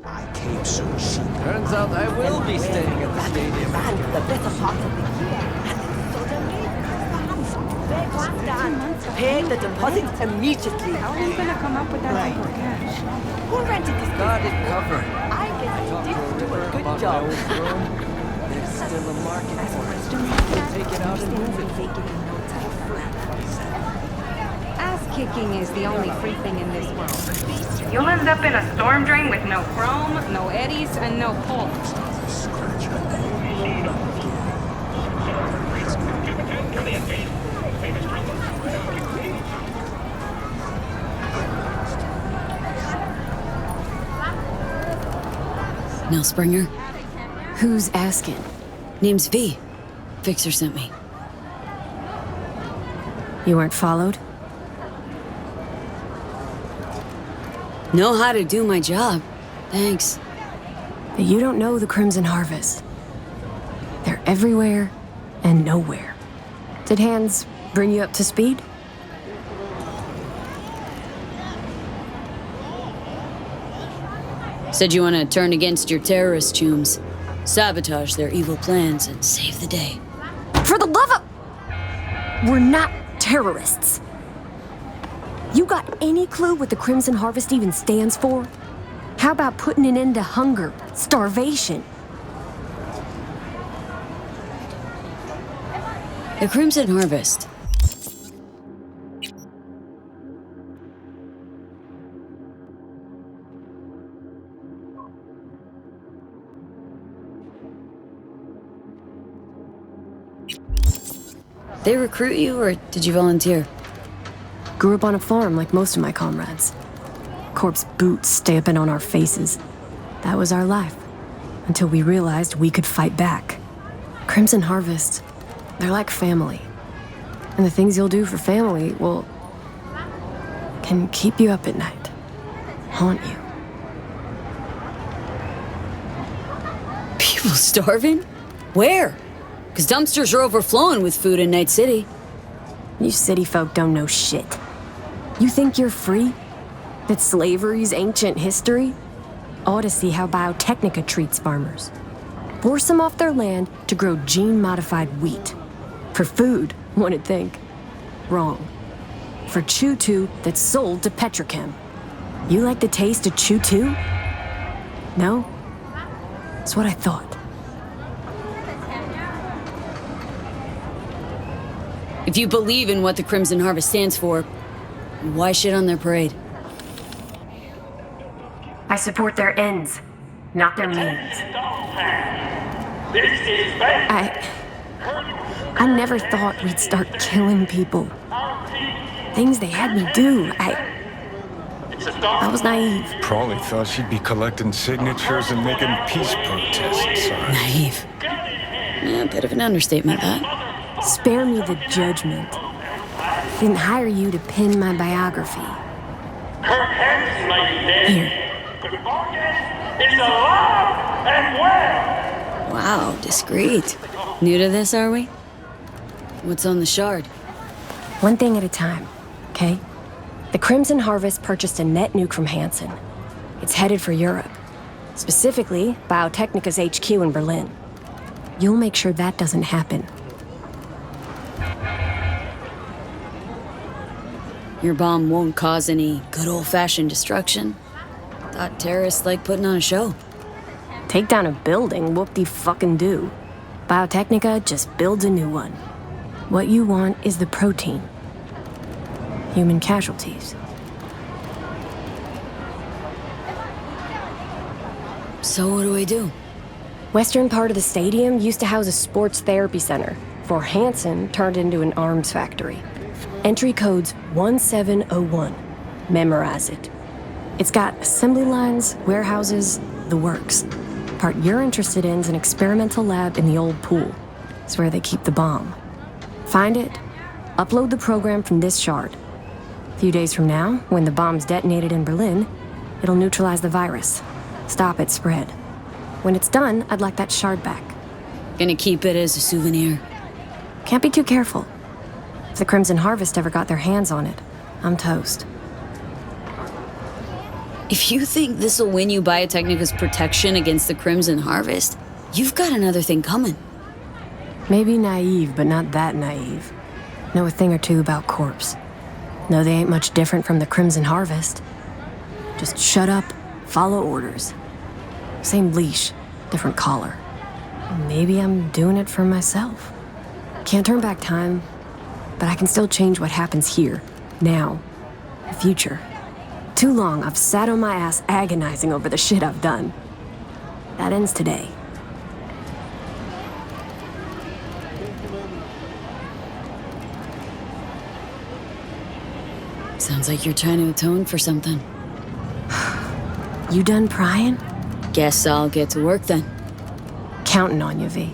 I came so cheap. Turns out I will be staying at the stadium. And the better part of the year. Pay the deposit immediately. How are you gonna come up with that type of cash? Who rented this Got place? it covered. I guess you Talked to did a do a river good about my job. old throne. There's still a market for it. Take it out and move it. Ass kicking is the only free thing in this world. You'll end up in a storm drain with no chrome, no eddies, and no pull. Nell Springer? Who's asking? Name's V. Fixer sent me. You weren't followed? Know how to do my job. Thanks. But you don't know the Crimson Harvest. They're everywhere and nowhere. Did Hands bring you up to speed? Said you want to turn against your terrorist chooms, sabotage their evil plans, and save the day. For the love of... We're not terrorists. You got any clue what the Crimson Harvest even stands for? How about putting an end to hunger, starvation? The Crimson Harvest. They recruit you, or did you volunteer? Grew up on a farm like most of my comrades. Corpse boots stamping on our faces. That was our life. Until we realized we could fight back. Crimson Harvest, they're like family. And the things you'll do for family, well, can keep you up at night. Haunt you. People starving? Where? Because dumpsters are overflowing with food in Night City. You city folk don't know shit. You think you're free? That slavery's ancient history? Ought to see how Biotechnica treats farmers. Force them off their land to grow gene-modified wheat. For food, one'd think. Wrong. For Chew-2 that's sold to Petrochem. You like the taste of Chew-2? No? That's what I thought. If you believe in what the Crimson Harvest stands for, why shit on their parade? I support their ends, not their means. I never thought we'd start killing people. Things they had me do. I was naive. Probably thought she'd be collecting signatures and making peace protests. Naive. Yeah, a bit of an understatement, that. Spare me the judgment. Didn't hire you to pen my biography. Here. Is alive and well. Wow, discreet. New to this, are we? What's on the shard? One thing at a time, okay? The Crimson Harvest purchased a net nuke from Hansen. It's headed for Europe. Specifically, Biotechnica's HQ in Berlin. You'll make sure that doesn't happen. Your bomb won't cause any good old-fashioned destruction. Thought terrorists like putting on a show. Take down a building, whoop-de-fucking-do. Biotechnica just builds a new one. What you want is the protein. Human casualties. So what do I do? Western part of the stadium used to house a sports therapy center, before Hansen turned into an arms factory. Entry code's 1701. Memorize it. It's got assembly lines, warehouses, the works. Part you're interested in is an experimental lab in the old pool. It's where they keep the bomb. Find it, upload the program from this shard. A few days from now, when the bomb's detonated in Berlin, it'll neutralize the virus. Stop its spread. When it's done, I'd like that shard back. Gonna keep it as a souvenir. Can't be too careful. If the Crimson Harvest ever got their hands on it, I'm toast. If you think this'll win you Biotechnica's protection against the Crimson Harvest, you've got another thing coming. Maybe naive, but not that naive. Know a thing or two about corps. Know they ain't much different from the Crimson Harvest. Just shut up, follow orders. Same leash, different collar. Maybe I'm doing it for myself. Can't turn back time, but I can still change what happens here, now, the future. Too long I've sat on my ass agonizing over the shit I've done. That ends today. Sounds like you're trying to atone for something. You done prying? Guess I'll get to work then. Counting on you, V.